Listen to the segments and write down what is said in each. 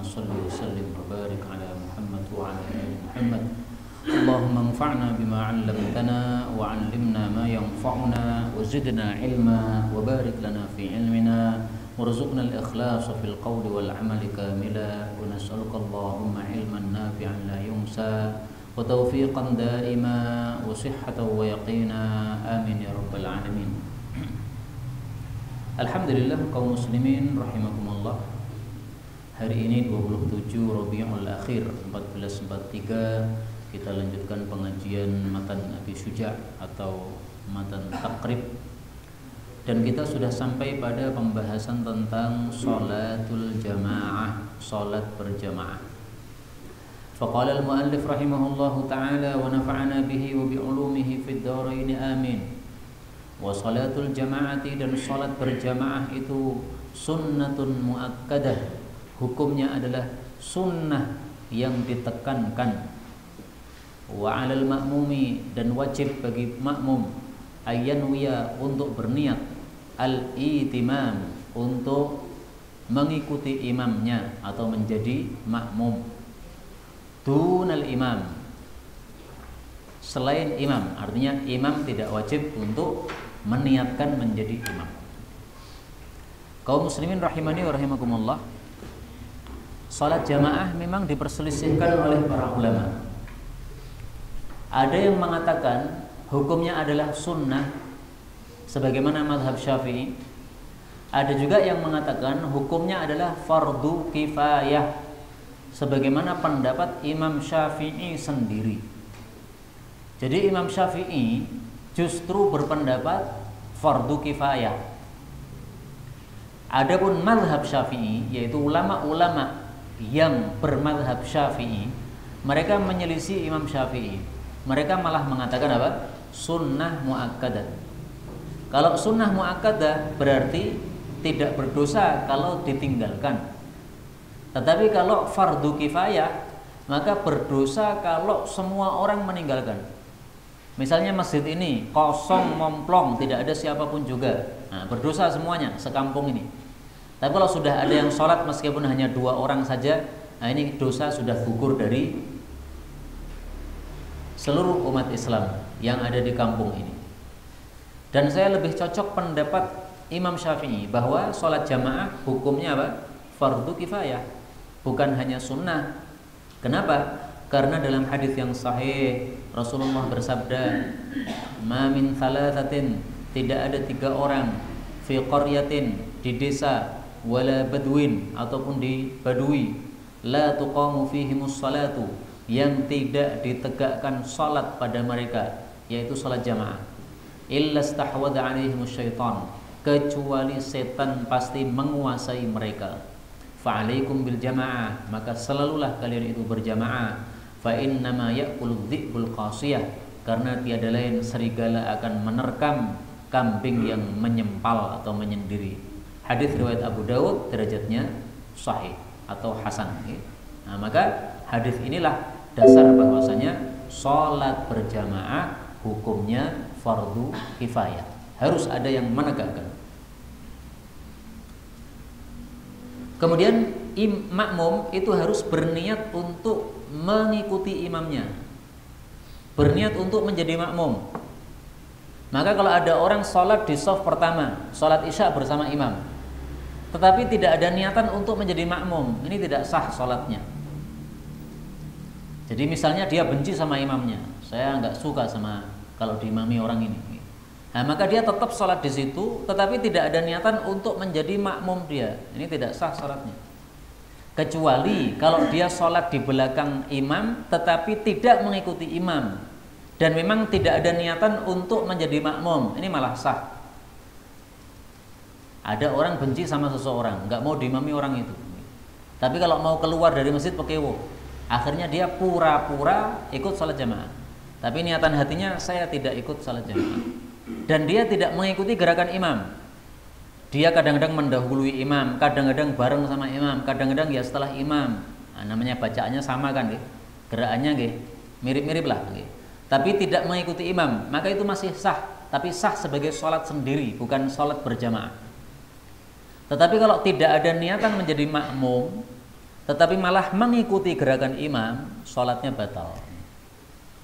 صل وسلم وبارك على محمد وعلى آل محمد اللهم انفعنا بما علمتنا وعلمنا ما ينفعنا وزدنا علما وبارك لنا في علمنا وارزقنا الإخلاص في القول والعمل كاملا ونسألك اللهم علما نافعا لا ينسى وتوفيقا دائما وصحة ويقينا آمين يا رب العالمين. Alhamdulillah kaum muslimin rahimakumullah. Hari ini 27 Rabiul Akhir 1443 kita lanjutkan pengajian matan Abi Syuja' atau matan Taqrib, dan kita sudah sampai pada pembahasan tentang sholatul jamaah, sholat berjamaah. Faqala al-muallif rahimahullahu ta'ala wa nafa'ana bihi wa bi'ulumihi fid dharain amin. Wa sholatul jamaati, dan sholat berjamaah itu sunnatun muakkadah, hukumnya adalah sunnah yang ditekankan. Wa 'alal ma'mumi, dan wajib bagi makmum ayyanwiya, untuk berniat, al-itimam, untuk mengikuti imamnya atau menjadi makmum, dunal imam, selain imam. Artinya imam tidak wajib untuk meniatkan menjadi imam. Kaum muslimin rahimani wa rahimakumullah, salat jamaah memang diperselisihkan oleh para ulama. Ada yang mengatakan hukumnya adalah sunnah sebagaimana mazhab Syafi'i. Ada juga yang mengatakan hukumnya adalah fardu kifayah sebagaimana pendapat Imam Syafi'i sendiri. Jadi Imam Syafi'i justru berpendapat fardu kifayah. Adapun mazhab Syafi'i, yaitu ulama-ulama yang bermazhab Syafi'i, mereka menyelisih Imam Syafi'i. Mereka malah mengatakan apa? Sunnah muakkadah. Kalau sunnah muakkadah berarti tidak berdosa kalau ditinggalkan. Tetapi kalau fardu kifayah, maka berdosa kalau semua orang meninggalkan. Misalnya masjid ini kosong momplong, tidak ada siapapun juga, nah, berdosa semuanya sekampung ini. Tapi kalau sudah ada yang sholat meskipun hanya 2 orang saja, nah ini dosa sudah gugur dari seluruh umat Islam yang ada di kampung ini. Dan saya lebih cocok pendapat Imam Syafi'i bahwa sholat jamaah hukumnya apa? Fardu kifayah, bukan hanya sunnah. Kenapa? Karena dalam hadis yang sahih Rasulullah bersabda, "Ma min thalathatin", tidak ada 3 orang, fi qaryatin, di desa, wala badwin, ataupun di badui, la tuqamu fihimus salatu, yang tidak ditegakkan salat pada mereka, yaitu salat jamaah, illa stahwadha alaihimus syaitan, kecuali setan pasti menguasai mereka. Fa'alaikum bil jamaah, maka selalulah kalian itu berjamaah. Fa innama ya'kulu dhi'bul qasiyah, karena tiada lain serigala akan menerkam kambing yang menyempal atau menyendiri. Hadis riwayat Abu Dawud, derajatnya sahih atau hasan. Nah, maka hadis inilah dasar bahwasanya salat berjamaah hukumnya fardu kifayah. Harus ada yang menegakkan. Kemudian makmum itu harus berniat untuk mengikuti imamnya, berniat untuk menjadi makmum. Maka kalau ada orang sholat di shaf pertama, sholat isya bersama imam, tetapi tidak ada niatan untuk menjadi makmum, ini tidak sah sholatnya. Jadi misalnya dia benci sama imamnya, saya nggak suka sama kalau diimami orang ini. Nah, maka dia tetap sholat di situ, tetapi tidak ada niatan untuk menjadi makmum dia, ini tidak sah sholatnya. Kecuali kalau dia sholat di belakang imam tetapi tidak mengikuti imam dan memang tidak ada niatan untuk menjadi makmum, ini malah sah. Ada orang benci sama seseorang, nggak mau diimami orang itu, tapi kalau mau keluar dari masjid pekewo, akhirnya dia pura-pura ikut sholat jamaah, tapi niatan hatinya saya tidak ikut sholat jamaah, dan dia tidak mengikuti gerakan imam. Dia kadang-kadang mendahului imam, kadang-kadang bareng sama imam, kadang-kadang ya setelah imam. Nah, namanya bacaannya sama kan, gerakannya mirip-mirip lah. Tapi tidak mengikuti imam, maka itu masih sah. Tapi sah sebagai sholat sendiri, bukan sholat berjamaah. Tetapi kalau tidak ada niatan menjadi makmum, tetapi malah mengikuti gerakan imam, sholatnya batal.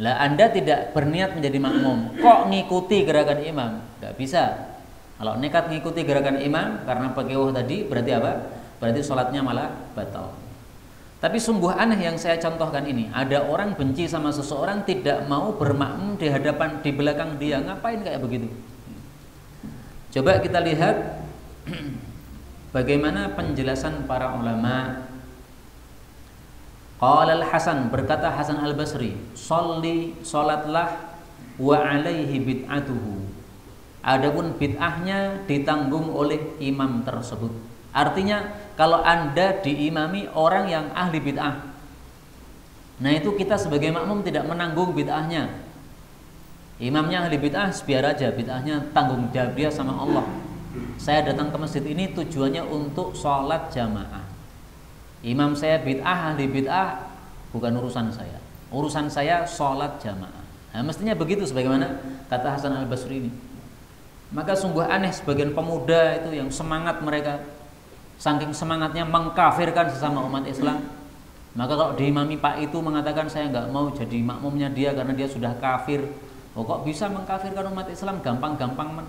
Lah Anda tidak berniat menjadi makmum, kok ngikuti gerakan imam? Gak bisa. Kalau nekat ngikuti gerakan imam karena pakewoh tadi, berarti apa? Berarti sholatnya malah batal. Tapi sungguh aneh yang saya contohkan ini. Ada orang benci sama seseorang, tidak mau bermakmum di hadapan, di belakang dia. Ngapain kayak begitu? Coba kita lihat bagaimana penjelasan para ulama. Qala al-Hasan, berkata Hasan al-Basri, "Sholli, salatlah, wa alaihi bid'atuhu." Adapun bid'ahnya ditanggung oleh imam tersebut. Artinya kalau Anda diimami orang yang ahli bid'ah, nah itu kita sebagai makmum tidak menanggung bid'ahnya. Imamnya ahli bid'ah, biar aja bid'ahnya, tanggung jawab dia sama Allah. Saya datang ke masjid ini tujuannya untuk sholat jamaah. Imam saya bid'ah, ahli bid'ah, bukan urusan saya. Urusan saya sholat jamaah. Nah, mestinya begitu sebagaimana kata Hasan al-Basri ini. Maka sungguh aneh sebagian pemuda itu yang semangat mereka, saking semangatnya mengkafirkan sesama umat Islam. Maka kalau diimami Pak itu mengatakan saya nggak mau jadi makmumnya dia karena dia sudah kafir. Oh, kok bisa mengkafirkan umat Islam gampang-gampang?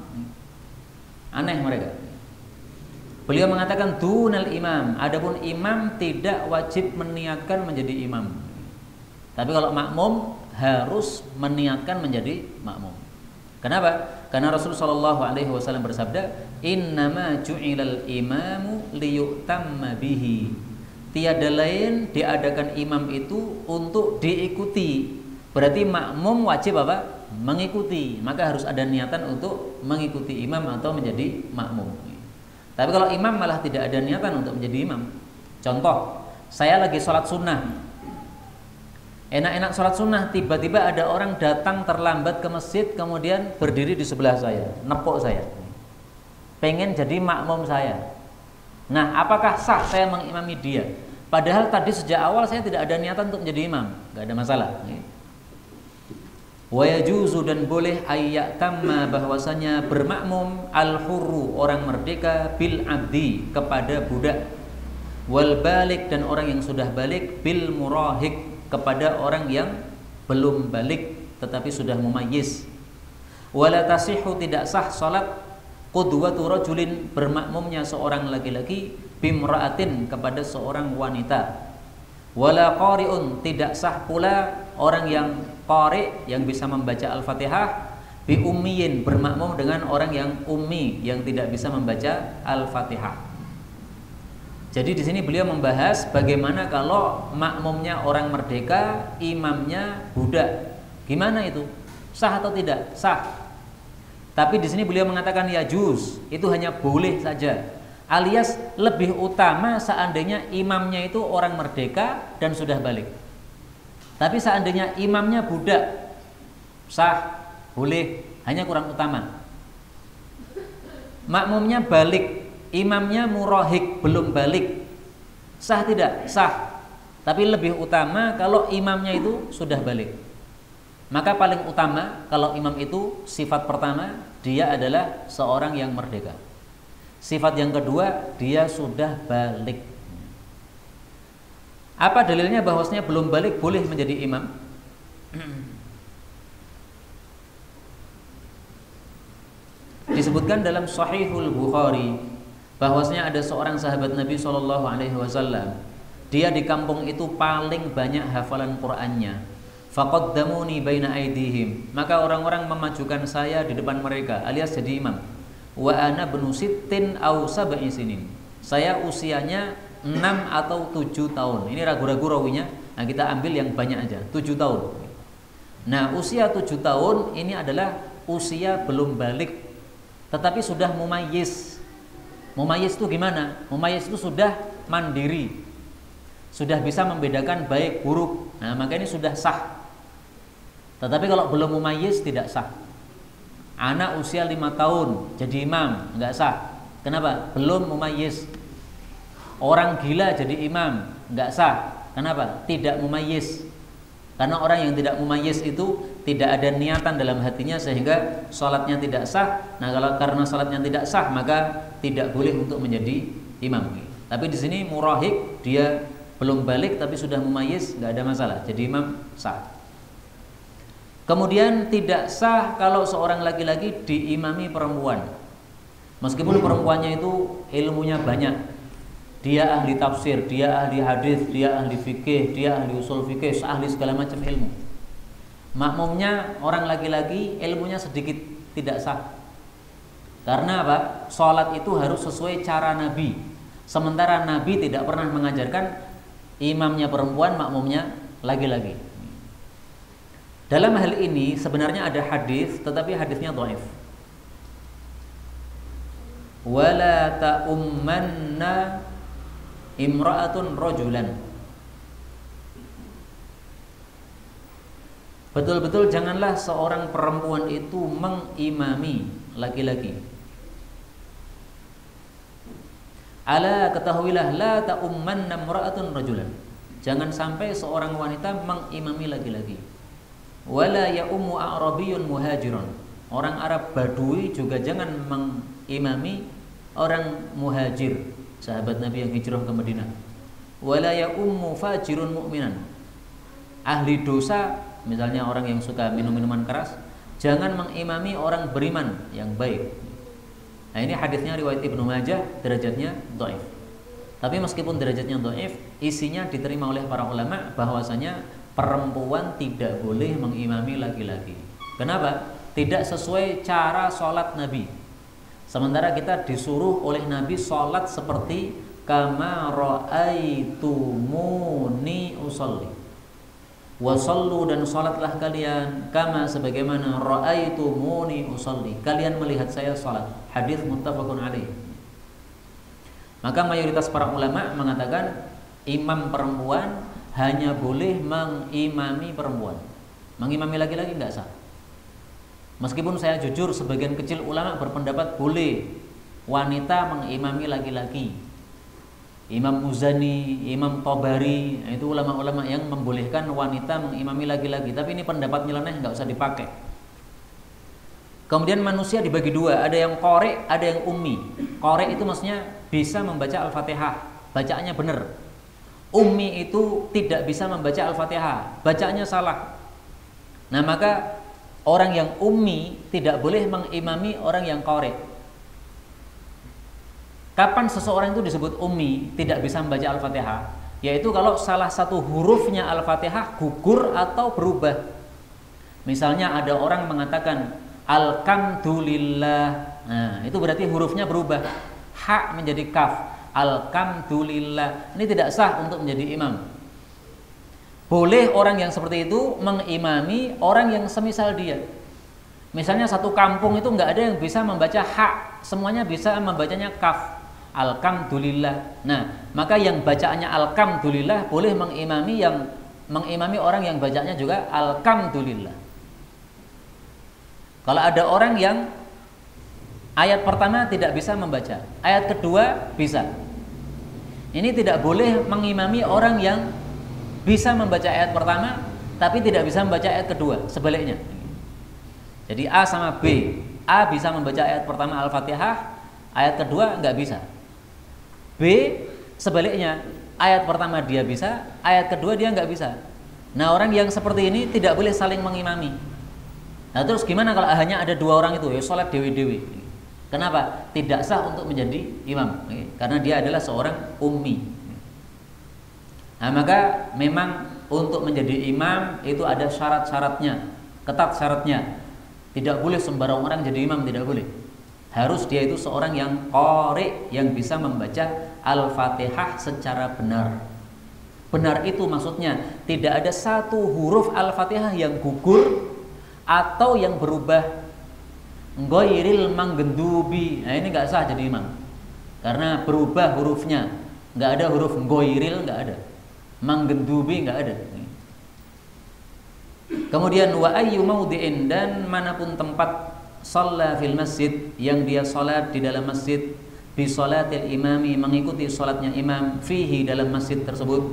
Aneh mereka. Beliau mengatakan dunal imam, adapun imam tidak wajib meniatkan menjadi imam. Tapi kalau makmum harus meniatkan menjadi makmum. Kenapa? Karena Rasulullah SAW bersabda, "Innama ju'ilal imamu liyu'tamma bihi." Tiada lain diadakan imam itu untuk diikuti. Berarti makmum wajib apa? Mengikuti. Maka harus ada niatan untuk mengikuti imam atau menjadi makmum. Tapi kalau imam malah tidak ada niatan untuk menjadi imam. Contoh, saya lagi sholat sunnah, enak-enak sholat sunnah, tiba-tiba ada orang datang terlambat ke masjid, kemudian berdiri di sebelah saya, nepuk saya, pengen jadi makmum saya. Nah, apakah sah saya mengimami dia? Padahal tadi sejak awal saya tidak ada niatan untuk menjadi imam. Gak ada masalah. Wa yajuzu, dan boleh ayyatamma, bahwasanya bermakmum al-hurru, orang merdeka, bil abdi, kepada budak, wal balik, dan orang yang sudah balik, bil murahik, kepada orang yang belum balik tetapi sudah mumayyiz. Wala tasihhu, tidak sah salat qudwatu rajulin, bermakmumnya seorang laki-laki, bimra'atin, kepada seorang wanita. Wala qari'un, tidak sah pula orang yang qari', yang bisa membaca Al-Fatihah, bi ummiyin, bermakmum dengan orang yang ummi, yang tidak bisa membaca Al-Fatihah. Jadi di sini beliau membahas bagaimana kalau makmumnya orang merdeka, imamnya budak. Gimana itu? Sah atau tidak? Sah. Tapi di sini beliau mengatakan ya juz, itu hanya boleh saja. Alias lebih utama seandainya imamnya itu orang merdeka dan sudah balik. Tapi seandainya imamnya budak, sah, boleh, hanya kurang utama. Makmumnya balik, imamnya murahik, belum balik, sah tidak? Sah. Tapi lebih utama kalau imamnya itu sudah balik. Maka paling utama kalau imam itu sifat pertama, dia adalah seorang yang merdeka. Sifat yang kedua, dia sudah balik. Apa dalilnya bahwasanya belum balik boleh menjadi imam? Disebutkan dalam Sahihul Bukhari bahwasanya ada seorang sahabat Nabi SAW. Dia di kampung itu paling banyak hafalan Qur'annya. Faqaddamuni baina aydihim, maka orang-orang memajukan saya di depan mereka, alias jadi imam. Wa ana ibnu sittin aw sab'i sinin. Saya usianya 6 atau 7 tahun. Ini ragu-ragu rawinya. Nah, kita ambil yang banyak aja, 7 tahun. Nah, usia 7 tahun ini adalah usia belum balik, tetapi sudah mumayyiz. Mumayyiz itu gimana? Mumayyiz itu sudah mandiri, sudah bisa membedakan baik buruk. Nah, maka ini sudah sah. Tetapi kalau belum mumayyiz tidak sah. Anak usia 5 tahun jadi imam, enggak sah. Kenapa? Belum mumayyiz. Orang gila jadi imam, enggak sah. Kenapa? Tidak mumayyiz. Karena orang yang tidak mumayyiz itu tidak ada niatan dalam hatinya sehingga sholatnya tidak sah. Nah, kalau karena sholatnya tidak sah maka tidak boleh untuk menjadi imam. Tapi di sini murahik, dia belum balik tapi sudah mumayyiz, nggak ada masalah, jadi imam sah. Kemudian tidak sah kalau seorang laki-laki diimami perempuan, meskipun perempuannya itu ilmunya banyak, dia ahli tafsir, dia ahli hadis, dia ahli fikih, dia ahli usul fikih, ahli segala macam ilmu. Makmumnya orang laki-laki, ilmunya sedikit, tidak sah. Karena apa? Sholat itu harus sesuai cara Nabi. Sementara Nabi tidak pernah mengajarkan imamnya perempuan, makmumnya laki-laki. Dalam hal ini sebenarnya ada hadis, tetapi hadisnya dhaif. Wala ta'ummanna imra'atun rajulan. Betul-betul janganlah seorang perempuan itu mengimami laki-laki. Ala, ketahuilah, la ta'ummanna imra'atun rajulan. Jangan sampai seorang wanita mengimami laki-laki. Wala ya'ummu a'rabiyyun muhajirun. Orang Arab Badui juga jangan mengimami orang muhajir, sahabat Nabi yang hijrah ke Madinah. Wala ya'ummu fajirun mu'minan. Ahli dosa, misalnya orang yang suka minum minuman keras, jangan mengimami orang beriman yang baik. Nah, ini hadisnya riwayat Ibnu Majah, derajatnya dhaif. Tapi meskipun derajatnya dhaif, isinya diterima oleh para ulama bahwasanya perempuan tidak boleh mengimami laki-laki. Kenapa? Tidak sesuai cara sholat Nabi. Sementara kita disuruh oleh Nabi sholat seperti kama ra'aitumuni usolli. Wasallu, dan sholatlah kalian kama sebagaimana ra'aitumuni usolli. Kalian melihat saya sholat. Hadis muttafaqun alaih. Maka mayoritas para ulama mengatakan imam perempuan hanya boleh mengimami perempuan. Mengimami laki-laki enggak sah. Meskipun saya jujur, sebagian kecil ulama berpendapat boleh wanita mengimami laki-laki. Imam Muzani, Imam Tobari, itu ulama-ulama yang membolehkan wanita mengimami laki-laki. Tapi ini pendapat nyeleneh, enggak usah dipakai. Kemudian manusia dibagi dua, ada yang qori, ada yang ummi. Qori itu maksudnya bisa membaca Al-Fatihah, bacaannya benar. Ummi itu tidak bisa membaca Al-Fatihah, bacaannya salah. Nah, maka orang yang ummi tidak boleh mengimami orang yang qori. Kapan seseorang itu disebut ummi, tidak bisa membaca Al-Fatihah? Yaitu kalau salah satu hurufnya Al-Fatihah gugur atau berubah. Misalnya ada orang mengatakan Alhamdulillah, nah itu berarti hurufnya berubah, ha menjadi kaf. Alhamdulillah, ini tidak sah untuk menjadi imam. Boleh orang yang seperti itu mengimami orang yang semisal dia. Misalnya satu kampung itu nggak ada yang bisa membaca ha, semuanya bisa membacanya kaf. Alhamdulillah. Nah, maka yang bacaannya alhamdulillah boleh mengimami orang yang bacanya juga alhamdulillah. Kalau ada orang yang ayat pertama tidak bisa membaca, ayat kedua bisa. Ini tidak boleh mengimami orang yang bisa membaca ayat pertama tapi tidak bisa membaca ayat kedua, sebaliknya. Jadi A sama B, A bisa membaca ayat pertama Al-Fatihah, ayat kedua nggak bisa. B sebaliknya, ayat pertama dia bisa, ayat kedua dia nggak bisa. Nah, orang yang seperti ini tidak boleh saling mengimami. Nah, terus gimana kalau hanya ada dua orang itu, ya sholat dewi-dewi? Kenapa? Tidak sah untuk menjadi imam, karena dia adalah seorang ummi. Nah, maka memang untuk menjadi imam itu ada syarat-syaratnya, ketat syaratnya. Tidak boleh sembarang orang jadi imam, tidak boleh. Harus dia itu seorang yang qori, yang bisa membaca Al-Fatihah secara benar. Benar itu maksudnya tidak ada satu huruf Al-Fatihah yang gugur atau yang berubah. Ghairil manggendubi, nah ini nggak sah jadi imam karena berubah hurufnya. Nggak ada huruf ghairil, nggak ada. Manggendubi nggak ada. Kemudian wa ayyu maudhi'in, dan manapun tempat shalla fil masjid, yang dia salat di dalam masjid, bi shalatil imami, mengikuti salatnya imam, fihi, dalam masjid tersebut,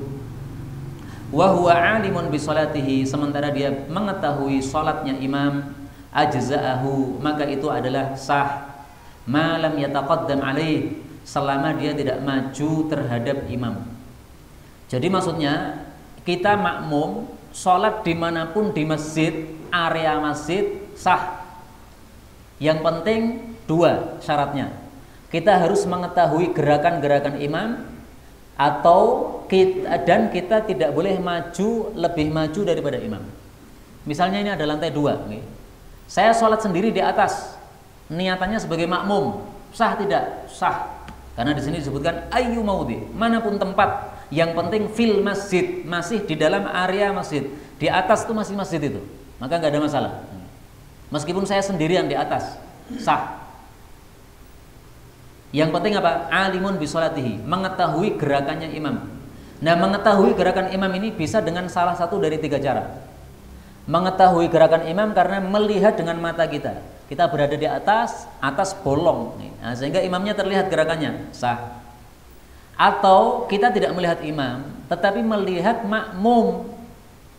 wa huwa alimun bi salatihi, sementara dia mengetahui salatnya imam, ajza'ahu, maka itu adalah sah, ma lam yataqaddam alaih, selama dia tidak maju terhadap imam. Jadi maksudnya kita makmum sholat dimanapun di masjid, area masjid sah. Yang penting dua syaratnya. Kita harus mengetahui gerakan-gerakan imam dan kita tidak boleh lebih maju daripada imam. Misalnya ini ada lantai 2, okay. Saya sholat sendiri di atas, niatannya sebagai makmum, sah tidak? Sah. Karena di sini disebutkan ayyu maudhi, manapun tempat, yang penting fil masjid, masih di dalam area masjid. Di atas itu masih masjid itu, maka nggak ada masalah. Meskipun saya sendirian di atas, sah. Yang penting apa? Alimun bisolatihi, mengetahui gerakannya imam. Nah, mengetahui gerakan imam ini bisa dengan salah satu dari 3 cara. Mengetahui gerakan imam karena melihat dengan mata kita. Kita berada di atas bolong, nah, sehingga imamnya terlihat gerakannya, sah. Atau kita tidak melihat imam, tetapi melihat makmum.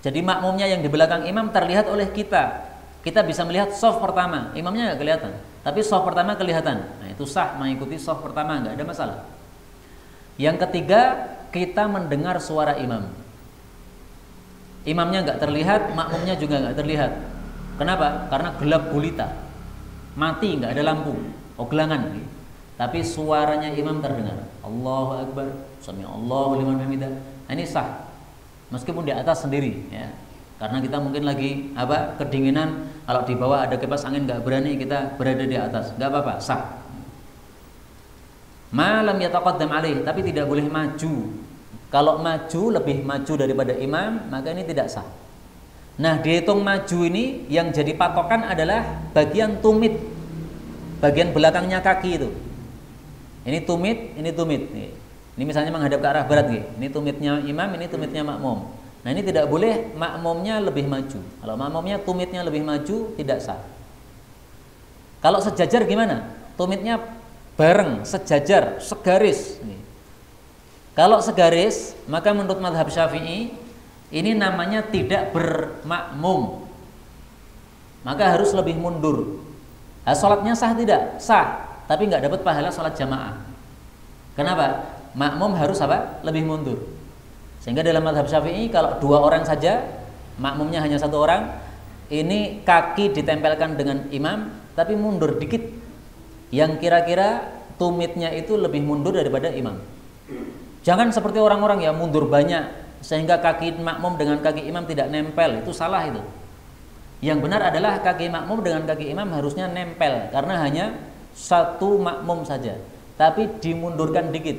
Jadi makmumnya yang di belakang imam terlihat oleh kita. Kita bisa melihat shaf pertama, imamnya nggak kelihatan, tapi shaf pertama kelihatan. Nah, itu sah mengikuti shaf pertama, nggak ada masalah. Yang ketiga, kita mendengar suara imam. Imamnya nggak terlihat, makmumnya juga nggak terlihat. Kenapa? Karena gelap gulita, mati, nggak ada lampu, gelangan. Tapi suaranya imam terdengar. Allahu Akbar, sami Allahu liman hamidah. Nah, ini sah, meskipun di atas sendiri, ya. Karena kita mungkin lagi kedinginan, kalau di bawah ada kipas angin nggak berani, kita berada di atas, nggak apa-apa, sah. Malam yataqaddam alaih, tapi tidak boleh maju. Kalau maju lebih maju daripada imam, maka ini tidak sah. Nah, dihitung maju ini yang jadi patokan adalah bagian tumit, bagian belakangnya kaki itu. Ini tumit, ini tumit. Ini misalnya menghadap ke arah barat, ini tumitnya imam, ini tumitnya makmum. Nah, ini tidak boleh makmumnya lebih maju. Kalau makmumnya tumitnya lebih maju, tidak sah. Kalau sejajar gimana? Tumitnya bareng, sejajar, segaris. Kalau segaris, maka menurut mazhab Syafi'i ini namanya tidak bermakmum, maka harus lebih mundur. Nah, sholatnya sah tidak? Sah, tapi nggak dapat pahala sholat jamaah. Kenapa? Makmum harus lebih mundur. Sehingga dalam mazhab Syafi'i kalau 2 orang saja, makmumnya hanya 1 orang, ini kaki ditempelkan dengan imam, tapi mundur dikit. Yang kira-kira tumitnya itu lebih mundur daripada imam. Jangan seperti orang-orang ya mundur banyak sehingga kaki makmum dengan kaki imam tidak nempel, itu salah itu. Yang benar adalah kaki makmum dengan kaki imam harusnya nempel karena hanya 1 makmum saja, tapi dimundurkan dikit.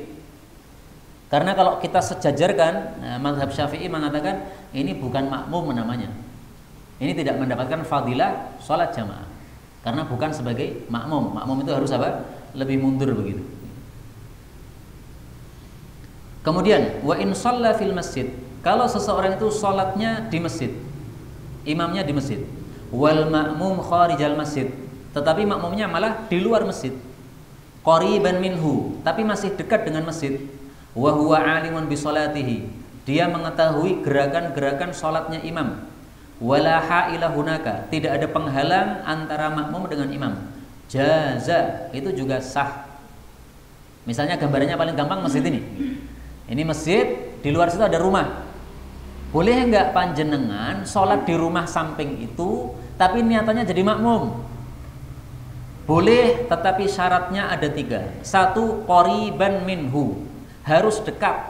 Karena kalau kita sejajarkan, mazhab Syafi'i mengatakan ini bukan makmum namanya. Ini tidak mendapatkan fadilah sholat jamaah karena bukan sebagai makmum. Makmum itu harus lebih mundur begitu. Kemudian wa in shalla fil masjid, kalau seseorang itu sholatnya di masjid, imamnya di masjid, wal ma'mum kharijal masjid, tetapi makmumnya malah di luar masjid, qariban minhu, tapi masih dekat dengan masjid, wa huwa alimun bi sholatihi, dia mengetahui gerakan-gerakan sholatnya imam, wala haila hunaka, tidak ada penghalang antara makmum dengan imam, jaza, itu juga sah. Misalnya gambarannya paling gampang masjid ini. Ini masjid, di luar situ ada rumah. Boleh enggak panjenengan sholat di rumah samping itu, tapi niatannya jadi makmum? Boleh, tetapi syaratnya ada 3. 1, qoriban minhu, harus dekat.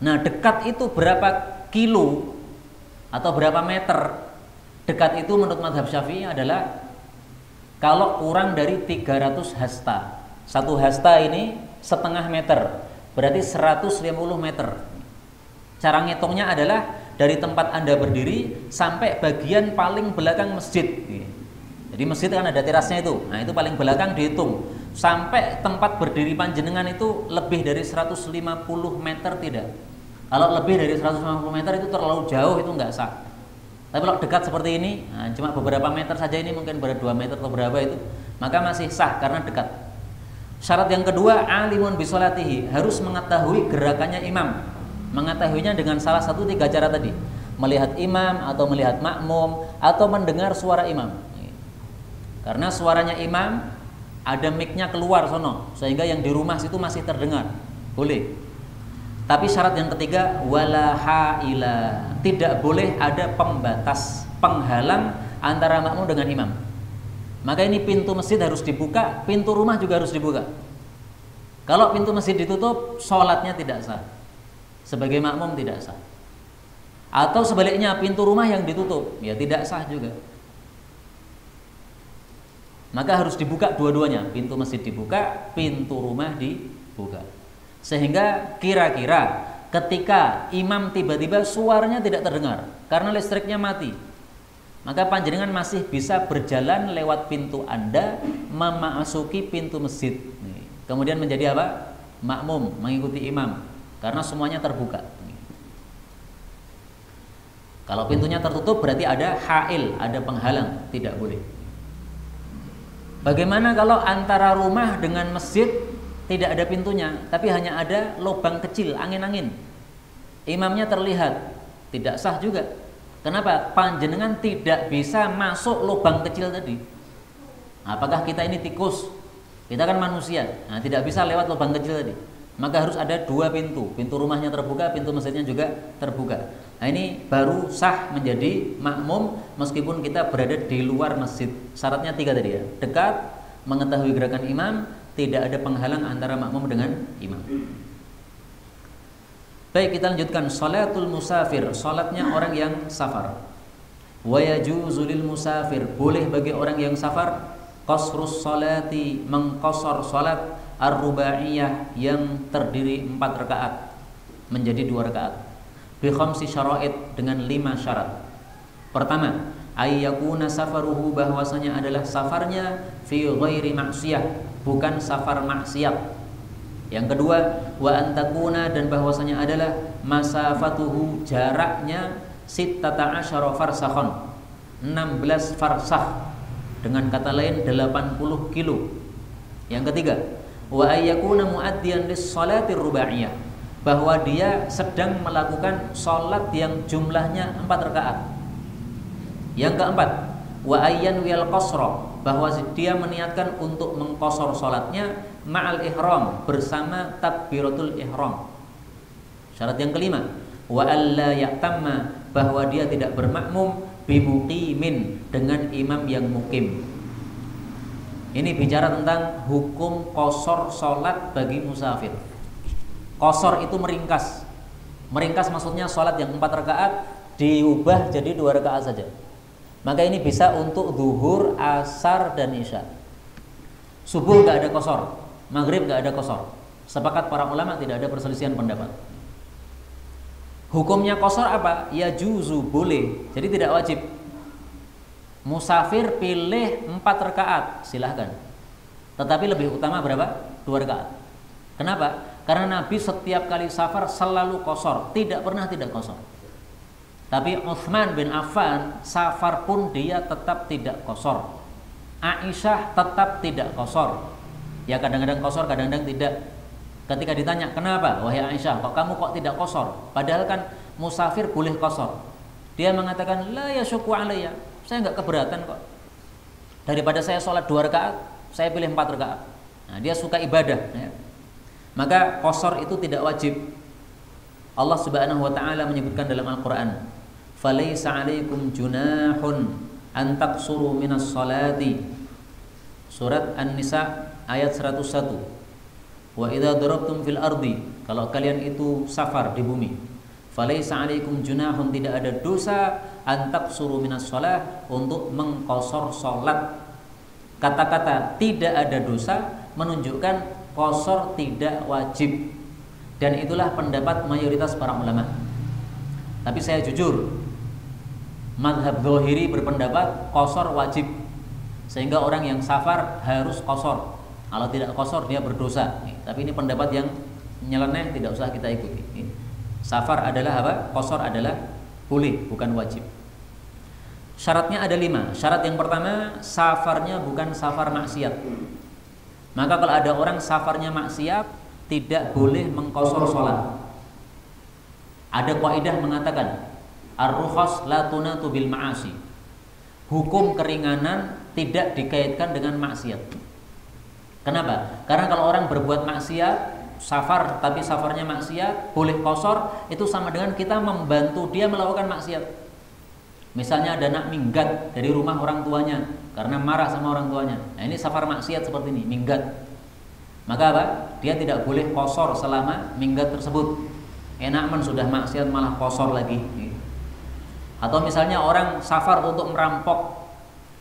Nah, dekat itu berapa kilo atau berapa meter? Dekat itu menurut mazhab Syafi'i adalah kalau kurang dari 300 hasta. 1 hasta ini setengah meter, berarti 150 meter. Cara ngitungnya adalah dari tempat Anda berdiri sampai bagian paling belakang masjid. Jadi masjid kan ada terasnya itu. Nah, itu paling belakang dihitung. Sampai tempat berdiri panjenengan itu lebih dari 150 meter tidak. Kalau lebih dari 150 meter itu terlalu jauh, itu enggak sah. Tapi kalau dekat seperti ini, nah, cuma beberapa meter saja, ini mungkin ber 2 meter atau berapa itu, maka masih sah karena dekat. Syarat yang kedua, alimun bisolatihi, harus mengetahui gerakannya imam. Mengetahuinya dengan salah satu 3 cara tadi, melihat imam atau melihat makmum atau mendengar suara imam. Karena suaranya imam ada mic-nya keluar sono, sehingga yang di rumah situ masih terdengar. Boleh. Tapi syarat yang ketiga, wala haila, tidak boleh ada pembatas, penghalang antara makmum dengan imam. Maka ini pintu masjid harus dibuka, pintu rumah juga harus dibuka. Kalau pintu masjid ditutup, sholatnya tidak sah. Sebagai makmum tidak sah. Atau sebaliknya, pintu rumah yang ditutup, ya tidak sah juga. Maka harus dibuka dua-duanya, pintu masjid dibuka, pintu rumah dibuka. Sehingga kira-kira ketika imam tiba-tiba suaranya tidak terdengar karena listriknya mati, maka panjenengan masih bisa berjalan lewat pintu Anda memasuki pintu masjid. Kemudian menjadi apa? Makmum, mengikuti imam karena semuanya terbuka. Kalau pintunya tertutup berarti ada hail, ada penghalang, tidak boleh. Bagaimana kalau antara rumah dengan masjid tidak ada pintunya, tapi hanya ada lubang kecil, angin-angin. Imamnya terlihat, tidak sah juga. Kenapa? Panjenengan tidak bisa masuk lubang kecil tadi. Apakah kita ini tikus? Kita kan manusia, nah, tidak bisa lewat lubang kecil tadi. Maka harus ada dua pintu, pintu rumahnya terbuka, pintu masjidnya juga terbuka. Nah, ini baru sah menjadi makmum meskipun kita berada di luar masjid. Syaratnya 3 tadi ya, dekat, mengetahui gerakan imam, tidak ada penghalang antara makmum dengan imam. Baik, kita lanjutkan. Sholatul musafir, sholatnya orang yang safar. Wa yajuzu lil musafir, boleh bagi orang yang safar qasrus sholati, mengqasar sholat ar-rubaiyah yang terdiri 4 rakaat menjadi 2 rakaat. Bi khamsi syara'id, dengan 5 syarat. Pertama, ayyakuna safaruhu, bahwasanya adalah safarnya fi ghairi maksiyah, bukan safar maksiat. Yang kedua, wa antakuna, dan bahwasanya adalah masafatuhu, jaraknya sittata asyara farsakhon, 16 farsakh, dengan kata lain 80 kilo. Yang ketiga, wa ayyakuna muaddiyan lis salati rubaiyah, bahwa dia sedang melakukan salat yang jumlahnya 4 rakaat. Yang keempat, wa ayyan wal qasra, bahwa dia meniatkan untuk mengqasar salatnya ma'al ihram, bersama takbiratul ihram. Syarat yang kelima, wa alla ya'tamma, bahwa dia tidak bermakmum bimuqimin, dengan imam yang mukim. Ini bicara tentang hukum qasar salat bagi musafir. Qasar itu meringkas. Meringkas maksudnya salat yang 4 rakaat diubah jadi 2 rakaat saja. Maka ini bisa untuk zuhur, asar, dan isya. Subuh gak ada qasar, maghrib gak ada qasar. Sepakat para ulama, tidak ada perselisihan pendapat. Hukumnya qasar apa? Ya juzu, boleh. Jadi tidak wajib. Musafir pilih 4 rakaat, silahkan. Tetapi lebih utama berapa? 2 rakaat. Kenapa? Karena Nabi setiap kali safar selalu qasar, tidak pernah tidak qasar. Tapi Utsman bin Affan safar pun dia tetap tidak qasar. Aisyah tetap tidak qasar. Ya kadang-kadang qasar, kadang-kadang tidak. Ketika ditanya, "Kenapa wahai Aisyah, kamu kok tidak qasar? Padahal kan musafir boleh qasar." Dia mengatakan, "La yasyuqu alayya." Saya enggak keberatan kok. Daripada saya sholat 2 rakaat, saya pilih 4 rakaat. Nah, dia suka ibadah, ya. Maka qasar itu tidak wajib. Allah Subhanahu wa taala menyebutkan dalam Al-Qur'an, "Falaisa 'alaikum junahun an taqsuru minas salati." Surat An-Nisa ayat 101. Wa idza darabtum fil ardi, kalau kalian itu safar di bumi, falaisa 'alaikum junahun, tidak ada dosa an taqsuru minas shalah, untuk mengqasar salat. Kata-kata tidak ada dosa menunjukkan qasar tidak wajib. Dan itulah pendapat mayoritas para ulama. Tapi saya jujur, mazhab Zahiri berpendapat qasar wajib, sehingga orang yang safar harus qasar. Kalau tidak qasar dia berdosa. Tapi ini pendapat yang nyeleneh, tidak usah kita ikuti. Safar adalah apa? Qasar adalah boleh, bukan wajib. Syaratnya ada 5. Syarat yang pertama, safarnya bukan safar maksiat. Maka kalau ada orang safarnya maksiat, tidak boleh mengqasar sholat. Ada kaidah mengatakan, ar-rukhas la tunatu bil ma'asi. Hukum keringanan tidak dikaitkan dengan maksiat. Kenapa? Karena kalau orang berbuat maksiat, safar tapi safarnya maksiat, boleh qashar, itu sama dengan kita membantu dia melakukan maksiat. Misalnya ada anak minggat dari rumah orang tuanya karena marah sama orang tuanya. Nah, ini safar maksiat seperti ini, minggat. Maka apa? Dia tidak boleh qashar selama minggat tersebut. Enak man sudah maksiat malah qashar lagi. Atau misalnya orang safar untuk merampok,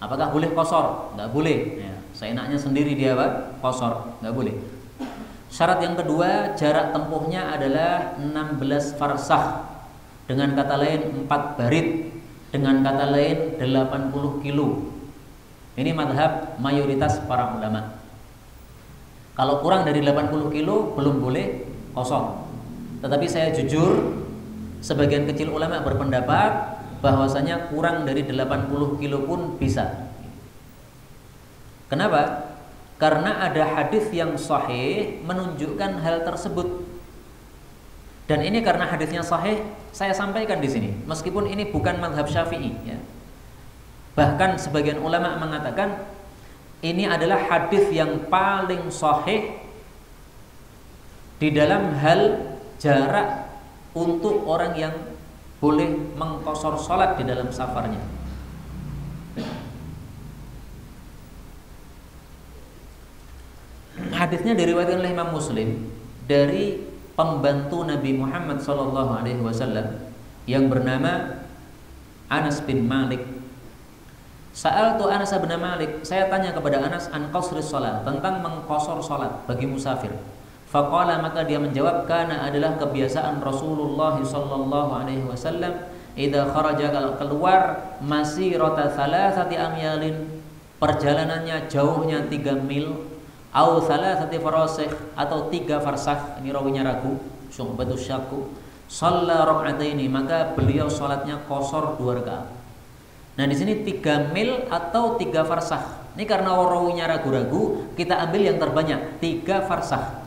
apakah boleh qashar? Enggak boleh. Ya, seenaknya sendiri dia apa? Qashar, enggak boleh. Syarat yang kedua, jarak tempuhnya adalah 16 farsakh. Dengan kata lain 4 barid. Dengan kata lain 80 kilo. Ini madhab mayoritas para ulama. Kalau kurang dari 80 kilo belum boleh qashar. Tetapi saya jujur, sebagian kecil ulama berpendapat bahwasanya kurang dari 80 kilo pun bisa. Kenapa? Karena ada hadis yang sahih menunjukkan hal tersebut. Dan ini karena hadisnya sahih, saya sampaikan di sini. Meskipun ini bukan mazhab Syafi'i, ya. Bahkan sebagian ulama mengatakan ini adalah hadis yang paling sahih di dalam hal jarak untuk orang yang boleh mengqashar salat di dalam safarnya. Hadisnya diriwayatkan oleh Imam Muslim dari pembantu Nabi Muhammad SAW yang bernama Anas bin Malik. Sa'altu Anas bin Malik, saya tanya kepada Anas an qasris salat, tentang mengqashar salat bagi musafir. Faqala, maka dia menjawab, kana adalah kebiasaan Rasulullah SAW idza kharaja, kalau keluar masirata thalathati amyalin, perjalanannya jauhnya 3 mil, au thalathati farasikh, atau 3 farsakh, ini rawinya ragu, syu'batus syakku, shalla rak'ataini, maka beliau salatnya qashar 2 rakaat. Nah, di sini 3 mil atau 3 farsakh. Ini karena rawinya ragu-ragu, kita ambil yang terbanyak, 3 farsakh.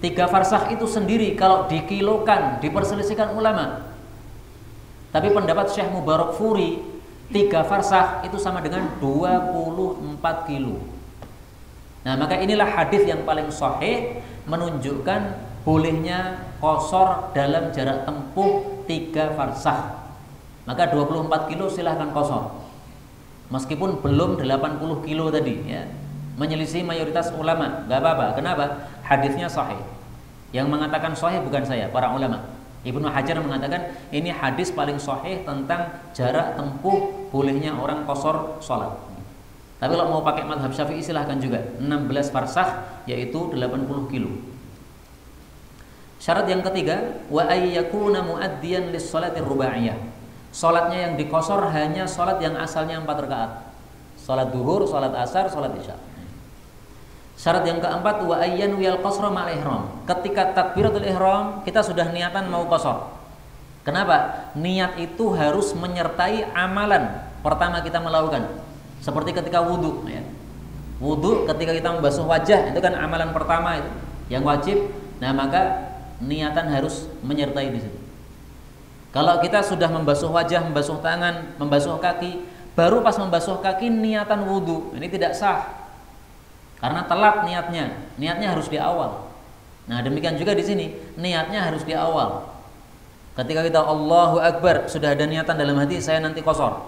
3 farsakh itu sendiri kalau dikilokan diperselisihkan ulama. Tapi pendapat Syekh Mubarakfuri, 3 farsakh itu sama dengan 24 kilo. Nah, maka inilah hadis yang paling sahih menunjukkan bolehnya qashar dalam jarak tempuh 3 farsakh. Maka 24 kilo silahkan qashar. Meskipun belum 80 kilo tadi, ya. Menyelisih mayoritas ulama, enggak apa-apa. Kenapa? Hadisnya sahih. Yang mengatakan sahih bukan saya, para ulama. Ibnu Hajar mengatakan ini hadis paling sahih tentang jarak tempuh bolehnya orang qashar salat. Tapi kalau mau pakai mazhab Syafi'i silahkan juga, 16 farsakh yaitu 80 kilo. Syarat yang ketiga, wa ayyakuna muaddiyan lis-shalati rubaiyah. Salatnya yang diqashar hanya salat yang asalnya 4 rakaat. Salat zuhur, salat asar, salat isya. Syarat yang keempat, wa ayyan wiyal qasra ma'al ihram. Ketika takbiratul ihram kita sudah niatan mau qashar. Kenapa? Niat itu harus menyertai amalan pertama kita melakukan. Seperti ketika wudu, ya. Wudu ketika kita membasuh wajah itu kan amalan pertama itu yang wajib. Nah, maka niatan harus menyertai di situ. Kalau kita sudah membasuh wajah, membasuh tangan, membasuh kaki, baru pas membasuh kaki niatan wudu, ini tidak sah. Karena telat niatnya. Niatnya harus di awal. Nah, demikian juga di sini, niatnya harus di awal. Ketika kita Allahu Akbar, sudah ada niatan dalam hati, saya nanti qashar.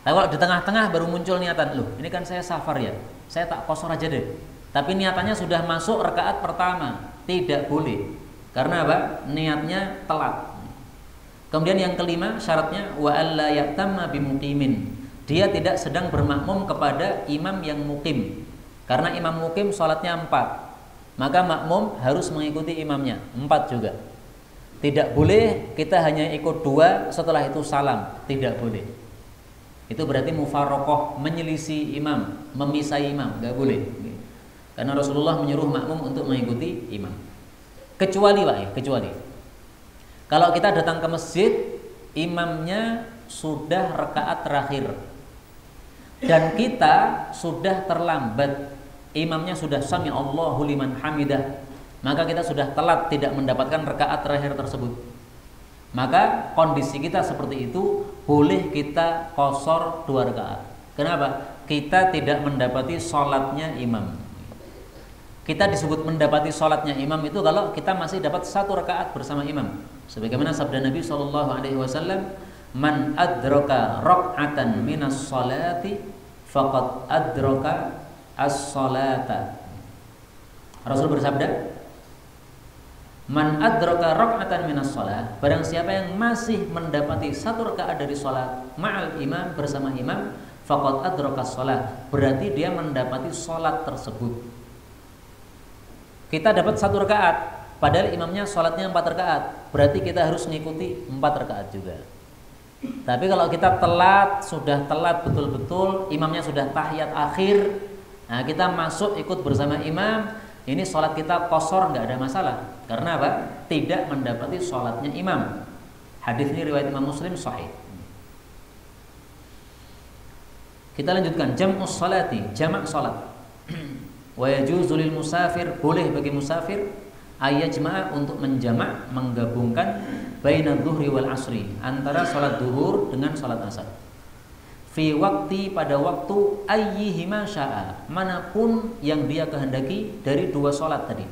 Tapi kalau di tengah-tengah baru muncul niatan, loh, ini kan saya safar ya, saya tak qashar aja deh. Tapi niatannya sudah masuk rakaat pertama, tidak boleh. Karena apa? Niatnya telat. Kemudian yang kelima, syaratnya wa alla ya'tamma bimuqimin. Dia tidak sedang bermakmum kepada imam yang mukim. Karena imam mukim sholatnya 4, maka makmum harus mengikuti imamnya 4 juga. Tidak boleh kita hanya ikut 2 setelah itu salam, tidak boleh. Itu berarti mufaraqah, menyelisih imam, memisah imam, nggak boleh. Karena Rasulullah menyuruh makmum untuk mengikuti imam. Kecuali kalau kita datang ke masjid, imamnya sudah rakaat terakhir dan kita sudah terlambat, imamnya sudah sami Allahu liman hamidah, maka kita sudah telat tidak mendapatkan rakaat terakhir tersebut. Maka kondisi kita seperti itu, boleh kita qashar 2 rakaat. Kenapa? Kita tidak mendapati sholatnya imam. Kita disebut mendapati sholatnya imam itu kalau kita masih dapat 1 rakaat bersama imam. Sebagaimana sabda Nabi SAW, "Man adraka rak'atan minas sholati faqad adraka as-sholata." Rasul bersabda, "Man adraka rak'atan minas sholat," barang siapa yang masih mendapati 1 rakaat dari sholat ma'al imam, bersama imam, faqad adraka as-sholat, berarti dia mendapati sholat tersebut. Kita dapat 1 rakaat, padahal imamnya sholatnya 4 rakaat, berarti kita harus mengikuti 4 rakaat juga. Tapi kalau kita sudah telat betul-betul, imamnya sudah tahiyat akhir, nah kita masuk ikut bersama imam, ini sholat kita qashar, nggak ada masalah. Karena apa? Tidak mendapati sholatnya imam. Hadis ini riwayat Imam Muslim, sahih. Kita lanjutkan, jam'us sholati, jamak sholat. Wa yajuzu lil musafir, boleh bagi musafir ayyajma'a, untuk menjamak, menggabungkan baina dhuhri wal asri, antara salat duhur dengan salat asar. Fi waqti, pada waktu, ayyihima sya'a, manapun yang dia kehendaki dari 2 salat tadi.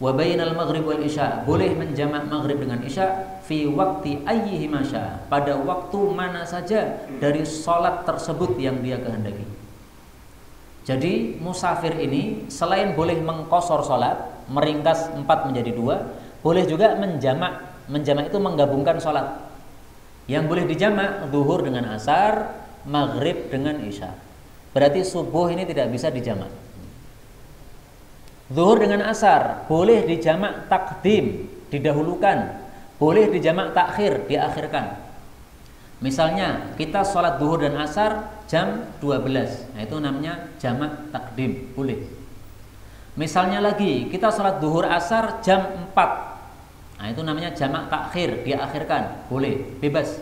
Wa bainal maghrib wal isya, boleh menjamak maghrib dengan isya, fi waqti ayyihima sya'a, pada waktu mana saja dari salat tersebut yang dia kehendaki. Jadi musafir ini selain boleh mengqashar salat, meringkas 4 menjadi 2, boleh juga menjamak. Menjamak itu menggabungkan salat. Yang boleh dijamak zuhur dengan asar, maghrib dengan isya. Berarti subuh ini tidak bisa dijamak. Zuhur dengan asar boleh dijamak takdim, didahulukan. Boleh dijamak takhir, diakhirkan. Misalnya kita sholat zuhur dan asar jam 12, nah itu namanya jamak takdim, boleh. Misalnya lagi kita sholat zuhur asar jam 4, nah itu namanya jamak takhir, diakhirkan, boleh, bebas.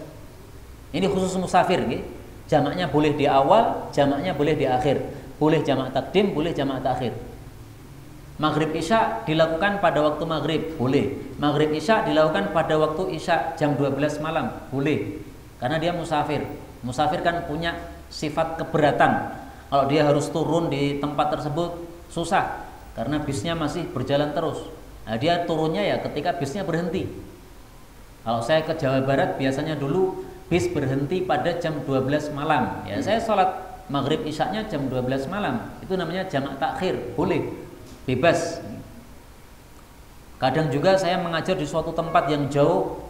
Ini khusus musafir, gitu. Jamaknya boleh di awal, jamaknya boleh di akhir, boleh jamak takdim, boleh jamak takhir. Maghrib isya dilakukan pada waktu maghrib, boleh. Maghrib isya dilakukan pada waktu isya jam 12 malam, boleh. Karena dia musafir. Musafir kan punya sifat keberatan. Kalau dia harus turun di tempat tersebut susah, karena bisnya masih berjalan terus. Nah, dia turunnya ya ketika bisnya berhenti. Kalau saya ke Jawa Barat biasanya dulu bis berhenti pada jam 12 malam. Ya, saya sholat maghrib isyanya jam 12 malam. Itu namanya jamak takhir, boleh, bebas. Kadang juga saya mengajar di suatu tempat yang jauh,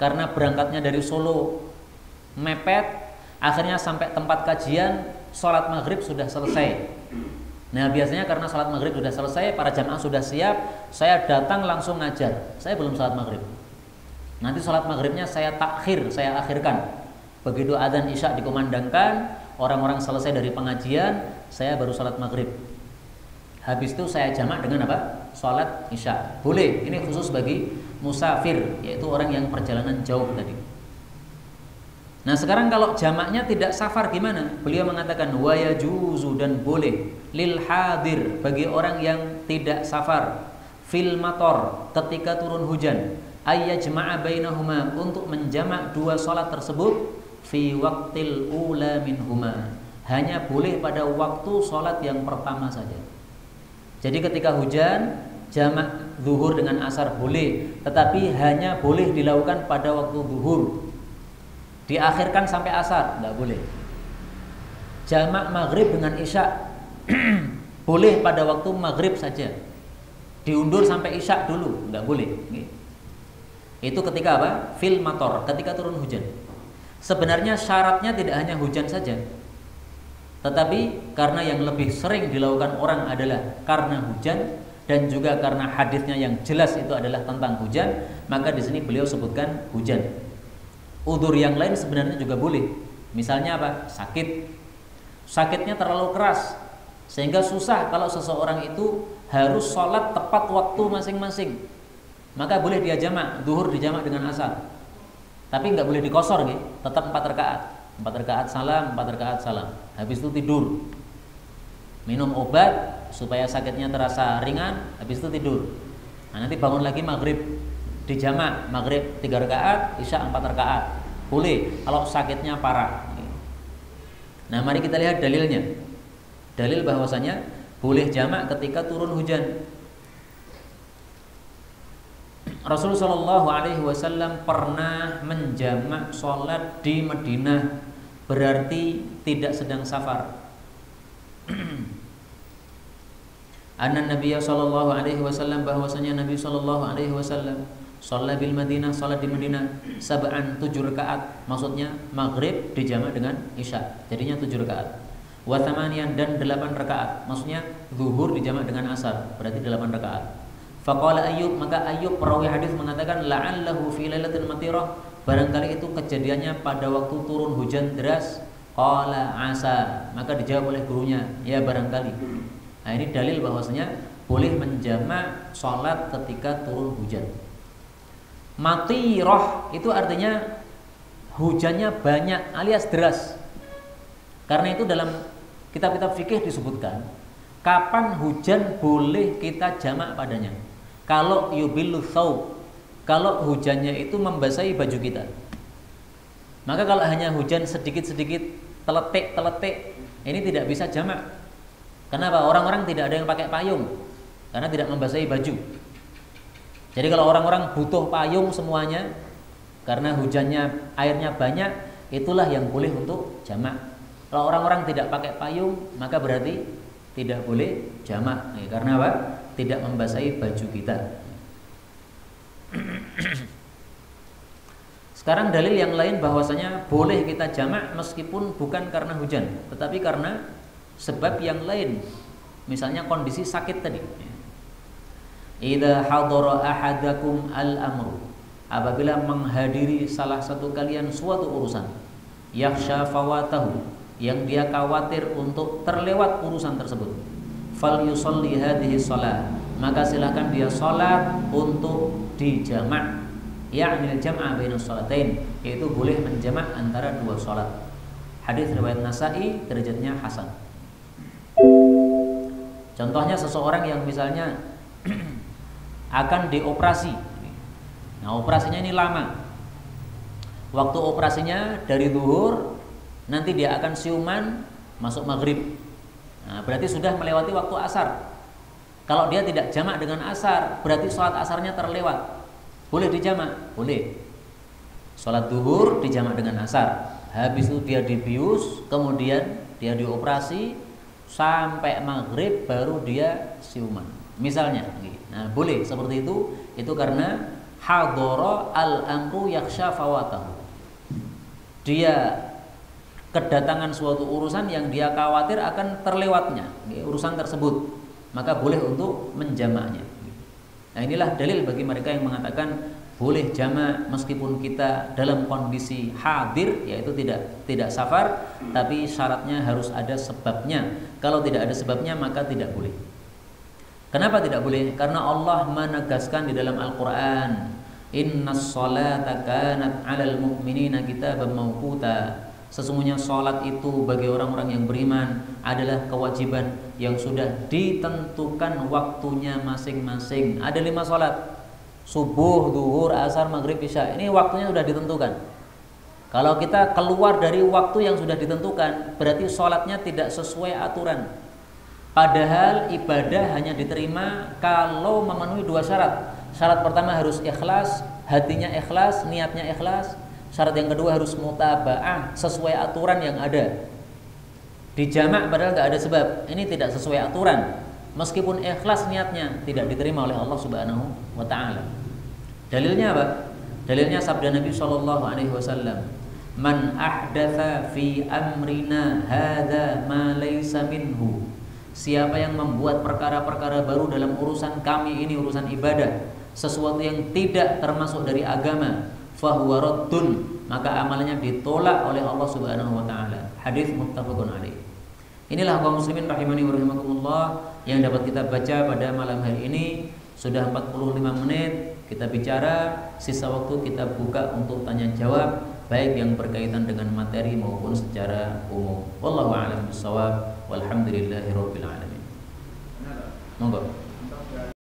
karena berangkatnya dari Solo mepet, akhirnya sampai tempat kajian sholat maghrib sudah selesai. Nah biasanya karena sholat maghrib sudah selesai, para jamaah sudah siap, saya datang langsung ngajar. Saya belum sholat maghrib. Nanti sholat maghribnya saya takhir, saya akhirkan. Begitu adzan isya dikumandangkan, orang-orang selesai dari pengajian, saya baru sholat maghrib. Habis itu saya jamak dengan apa? Sholat isya. Boleh, ini khusus bagi musafir, yaitu orang yang perjalanan jauh tadi. Nah sekarang kalau jamaknya tidak safar gimana? Beliau mengatakan wa yajuzu, dan boleh, lil hadir, bagi orang yang tidak safar, fil mator, ketika turun hujan, ayyajma'a bainahuma, untuk menjamak 2 salat tersebut, fi waqtil ula minhuma, hanya boleh pada waktu salat yang pertama saja. Jadi ketika hujan, jamak zuhur dengan asar boleh, tetapi hanya boleh dilakukan pada waktu zuhur. Diakhirkan sampai asar, enggak boleh. Jamak maghrib dengan isya boleh pada waktu maghrib saja. Diundur sampai isya dulu, enggak boleh. Itu ketika apa? Fil mator, ketika turun hujan. Sebenarnya syaratnya tidak hanya hujan saja, tetapi karena yang lebih sering dilakukan orang adalah karena hujan, dan juga karena hadisnya yang jelas itu adalah tentang hujan, maka di sini beliau sebutkan hujan. Udzur yang lain sebenarnya juga boleh. Misalnya apa? Sakit. Sakitnya terlalu keras sehingga susah kalau seseorang itu harus sholat tepat waktu masing-masing, maka boleh dia jamak, zuhur dijamak dengan asar. Tapi nggak boleh dikosor, gitu. Tetap 4 rakaat. 4 rakaat salam, 4 rakaat salam. Habis itu tidur. Minum obat supaya sakitnya terasa ringan, habis itu tidur. Nah, nanti bangun lagi maghrib, dijamak, maghrib 3 rakaat, isya 4 rakaat. Boleh kalau sakitnya parah. Nah mari kita lihat dalilnya. Dalil bahwasanya boleh jamak ketika turun hujan. Rasulullah Shallallahu Alaihi Wasallam pernah menjamak sholat di Madinah, berarti tidak sedang safar. Anna Nabiya Shallallahu Alaihi Wasallam, bahwasanya Nabi Shallallahu Alaihi Wasallam sholat bil Madinah, sholat di Madinah sab'an 7 rakaat, maksudnya maghrib dijamak dengan isya, jadinya 7 rakaat. Wa thamaniyan, dan 8 rakaat, maksudnya zuhur dijamak dengan asar, berarti 8 rakaat. Faqala Ayyub, maka Ayyub perawi hadis mengatakan la'allahu fi lailatin matirah, barangkali itu kejadiannya pada waktu turun hujan deras. Qala asa, maka dijawab oleh gurunya, ya barangkali. Nah, ini dalil bahwasanya boleh menjamak sholat ketika turun hujan. Matirah itu artinya hujannya banyak alias deras. Karena itu dalam kitab-kitab fikih disebutkan kapan hujan boleh kita jamak padanya. Kalau yubillu thawb, kalau hujannya itu membasahi baju kita. Maka kalau hanya hujan sedikit-sedikit, teletik-teletik, ini tidak bisa jamak. Kenapa? Orang-orang tidak ada yang pakai payung karena tidak membasahi baju. Jadi kalau orang-orang butuh payung semuanya karena hujannya, airnya banyak, itulah yang boleh untuk jamak. Kalau orang-orang tidak pakai payung, maka berarti tidak boleh jamak. Karena apa? Tidak membasahi baju kita. Sekarang dalil yang lain bahwasanya boleh kita jamak meskipun bukan karena hujan, tetapi karena sebab yang lain. Misalnya kondisi sakit tadi. Idza hadara ahadakum al-amru, apabila menghadiri salah satu kalian suatu urusan, yakhsha fawatahu, yang dia khawatir untuk terlewat urusan tersebut, fal yusalli hadhihi shalah, maka silakan dia salat untuk dijamak, yakni al-jam'a bainas shalatain, yaitu boleh menjamak antara dua salat. Hadis riwayat Nasa'i, derajatnya hasan. Contohnya seseorang yang misalnya akan dioperasi. Nah, operasinya ini lama. Waktu operasinya dari zuhur, nanti dia akan siuman masuk maghrib. Nah, berarti sudah melewati waktu asar. Kalau dia tidak jamak dengan asar, berarti sholat asarnya terlewat. Boleh dijamak? Boleh. Sholat zuhur dijamak dengan asar. Habis itu dia dibius, kemudian dia dioperasi, sampai maghrib baru dia siuman. Misalnya, nah boleh seperti itu karena hadara al-amru yakhsha fawatahu. Dia kedatangan suatu urusan yang dia khawatir akan terlewatnya urusan tersebut, maka boleh untuk menjamaknya. Nah, inilah dalil bagi mereka yang mengatakan boleh jamak meskipun kita dalam kondisi hadir, yaitu tidak safar, tapi syaratnya harus ada sebabnya. Kalau tidak ada sebabnya maka tidak boleh. Kenapa tidak boleh? Karena Allah menegaskan di dalam Al-Quran, innas sholata kanat 'alal mu'minina kitaban mawquta. Sesungguhnya sholat itu bagi orang-orang yang beriman adalah kewajiban yang sudah ditentukan waktunya masing-masing. Ada 5 sholat, subuh, zuhur, asar, maghrib, isya. Ini waktunya sudah ditentukan. Kalau kita keluar dari waktu yang sudah ditentukan, berarti sholatnya tidak sesuai aturan. Padahal ibadah hanya diterima kalau memenuhi 2 syarat. Syarat pertama harus ikhlas, hatinya ikhlas, niatnya ikhlas. Syarat yang kedua harus mutaba'ah, sesuai aturan yang ada. Dijamak padahal nggak ada sebab, ini tidak sesuai aturan. Meskipun ikhlas niatnya, tidak diterima oleh Allah Subhanahu wa Ta'ala. Dalilnya apa? Dalilnya sabda Nabi SAW, man ahdatha fi amrina hadza ma laysa minhu. Siapa yang membuat perkara-perkara baru dalam urusan kami ini, urusan ibadah, sesuatu yang tidak termasuk dari agama, fahuwa raddun, maka amalnya ditolak oleh Allah Subhanahu wa Ta'ala. Hadis muttafaqun alaih. Inilah kaum muslimin rahimani wa rahimakumullah yang dapat kita baca pada malam hari ini. Sudah 45 menit kita bicara, sisa waktu kita buka untuk tanya jawab, baik yang berkaitan dengan materi maupun secara umum. Wallahu a'lam bishawab. Walhamdulillahirabbil alamin. Monggo.